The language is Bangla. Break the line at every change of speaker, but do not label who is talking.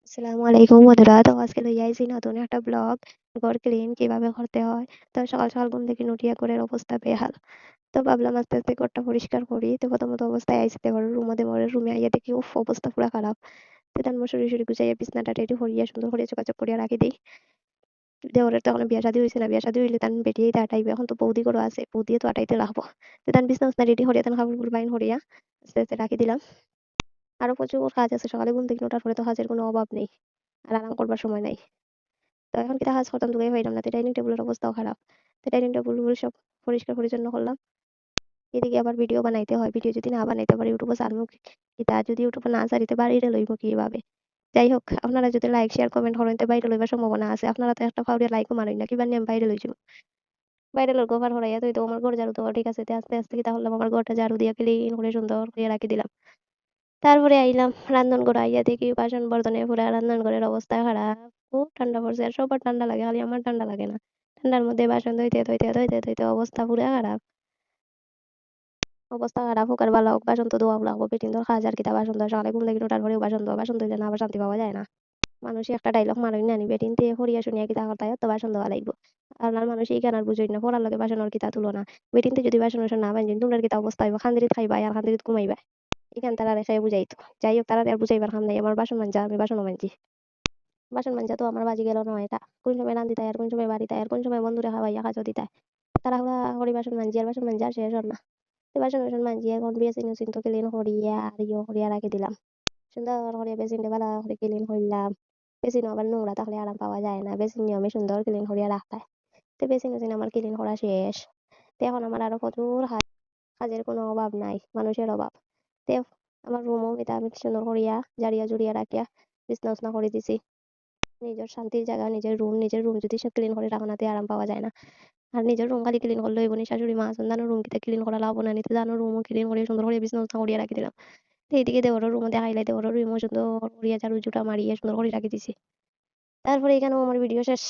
আসসালামু আলাইকুম বন্ধুরা। তো আজকে লইয়া আইছি নতুন একটা ব্লগ। ঘর ক্লিন কিভাবে করতে হয়। তো সকাল সকাল ঘুম থেকে উঠিয়া ঘরের অবস্থা বেহাল। তো ভাবলাম আস্তে আস্তে ঘরটা পরিষ্কার করি। তো প্রথমত অবস্থায় আইসি দেওয়ার রুমের রুমে আইয়া দেখি উফ অবস্থা পুরা খারাপ। তো তান মশুরি সুরি গুছাইয়া বিছনাটা রেডি করিয়া সুন্দর করে চকাচক করিয়া রাখি দিই। দেওরের তো এখনো বিয়া শাদী হয়েছে না, বিয়া শাদী হইলে তান বেটিয়েই তা আটাইবে, এখন তো বৌদি করো আছে, বৌদিয়ে তো আটাইতে লাগবো। তো তান বিছনা রেডি করিয়া তান কাপড় বাইন করিয়া আস্তে আস্তে রাখি দিলাম। আরো প্রচুর কাজ আছে, সকালে ঘুম থেকে ওঠার পরে তো কাজের কোনো অভাব নেই, আর আরাম করবার সময় নাই। তো এখন কিতা কাজ করতাম তোকে পাইলাম না, তো ডাইনিং টেবিলের অবস্থাও খারাপ। তো ডাইনিং টেবিল সব পরিষ্কার পরিচ্ছন্ন করলাম। এদিকে আবার ভিডিও বানাইতে হয়, ভিডিও যদি না বানাইতে পারি ইউটিউবে ছাড়বো কিতা, যদি ইউটিউবে না ছাড়িতে পারি এটা লইব কিভাবে। যাই হোক, আপনারা যদি লাইক শেয়ার কমেন্ট করেন তো বাইরে লইবার সম্ভাবনা আছে। আপনারা তো একটা ফাউরিয়া লাইকও মারেন না, কিবার নিয়ে আমি বাইরে লইছি। বাইরে লোক গোবর হরাইয়া তো আমার ঘর ঝাড়ু দেওয়া ঠিক আছে, তো আস্তে আস্তে কিতা করলাম, আমার ঘরটা ঝাড়ু দিয়া ক্লিন করে সুন্দর করে রাখি দিলাম। তারপরে আইলাম রান্ধন ঘর, আইয়া দেখি বাসন বর্তনে পুরা রান্ধন ঘরের অবস্থা খারাপ। খুব ঠান্ডা পড়ছে, আর সবার ঠান্ডা লাগে, খালি আমার ঠান্ডা লাগে না। ঠান্ডার মধ্যে বাসন ধুইতে ধুইতে ধুইতে ধুইতে অবস্থা পুরা খারাপ। অবস্থা খারাপ হোক আর ভালো হোক, বাসন তো ধোয়া লাগবো। বেটিন তোর কাজ আর কিতা, বাসন ধোয়া সকালে ঘুম থেকে ওঠার পরেও বাসন ধোয়া, বাসন ধুইলে না আবার শান্তি পাওয়া যায় না। মানুষই একটা ডাইলগ মারই না নি, বেটিন তে হরিয়া শুনিয়া কিতা করতে হয় তো বাসন ধোয়া লাগবো। আর না মানুষ এই কেন আর বুঝই না, পড়ার লগে বাসনের কিতা তুলো না। বেটিনতে যদি বাসন বাসন না বাঞ্জিন তোমরা কিতা অবস্থা হইব, খান্দিরিত খাইবা আর খান্দিরিত ঘুমাইবা। এখান তারা রেখে বুঝাইতো। যাই হোক, তারা আর বুঝাইবার কাম নাই, আমার বাসন মাঞ্জা, আমি বাসনও মাঞ্জি। বাসন মাঞ্জা তো আমার বাজি গেল নয়, এটা কোন সময় রান্ধি তাই আর কোন সময় বাড়ি তাই আর কোন সময় বন্ধুরা খাওয়াইয়া কাজও দিতায়। তারা হুড়া করি বাসন মাঞ্জি আর বাসন মাঞ্জা শেষ হল না। তো বাসন বাসন মাঞ্জি এখন বেসিন উসিন তো ক্লিন করিয়া আর ইয়ে করিয়া রাখি দিলাম। সুন্দর করে বেসিনটা ভালো করে ক্লিন করলাম। বেসিনও আবার নোংরা থাকলে আরাম পাওয়া যায় না, বেসিন নিয়মে সুন্দর ক্লিন করিয়া রাখতে হয়। তো বেসিন উসিন আমার ক্লিন করা শেষ। তো এখন আমার আরো প্রচুর কাজ, কাজের কোনো অভাব নাই, মানুষের অভাব। তো আমার রুমও এটা আমি সুন্দর করিয়া জারিয়া জুড়িয়া রাখিয়া বিছনা উছনা করে দিছি। নিজের শান্তির জায়গা, নিজের রুম যদি সে ক্লিন করে রাখা না, তে আরাম পাওয়া যায় না। আর নিজের রুম খালি ক্লিন করলে হইব নি, শাশুড়ি মা আছেন জানো, রুম কিতা ক্লিন করা লাগবো না, নিতে জানো রুমও ক্লিন করে সুন্দর করে বিছনা উছনা করিয়া রাখি দিলাম। তো এইদিকে দেওরের রুমও দেখাইলে দেওরের রুমও সুন্দর করিয়া ঝাড়ু ঝুটা মারিয়া সুন্দর করে রাখি দিছি। তারপরে এখানেও আমার ভিডিও শেষ।